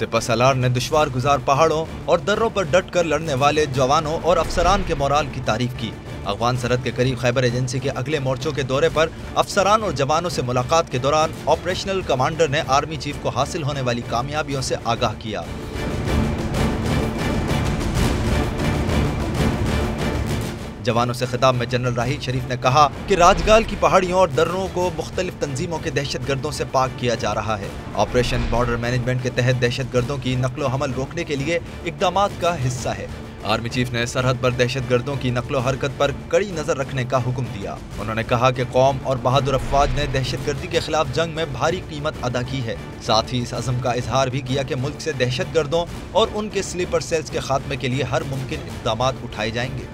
सिपह सालार ने दुश्वार गुजार पहाड़ों और दर्रों पर डट कर लड़ने वाले जवानों और अफसरान के मोराल की तारीफ की। अफगान सरहद के करीब खैबर एजेंसी के अगले मोर्चों के दौरे पर अफसरान और जवानों से मुलाकात के दौरान ऑपरेशनल कमांडर ने आर्मी चीफ को हासिल होने वाली कामयाबियों से आगाह किया। जवानों से खिताब में जनरल राहील शरीफ ने कहा कि राजगाल की पहाड़ियों और दर्रों को मुख्तलिफ तंजीमों के दहशतगर्दों से पाक किया जा रहा है। ऑपरेशन बॉर्डर मैनेजमेंट के तहत दहशतगर्दों की नकलो हमल रोकने के लिए इक़दामात का हिस्सा है। आर्मी चीफ ने सरहद पर दहशतगर्दों की नकलो हरकत पर कड़ी नजर रखने का हुक्म दिया। उन्होंने कहा कि कौम और बहादुर अफवाज ने दहशतगर्दी के खिलाफ जंग में भारी कीमत अदा की है। साथ ही इस अज़म का इजहार भी किया कि मुल्क से दहशतगर्दों और उनके स्लीपर सेल्स के खात्मे के लिए हर मुमकिन इक़दामात उठाए जाएंगे।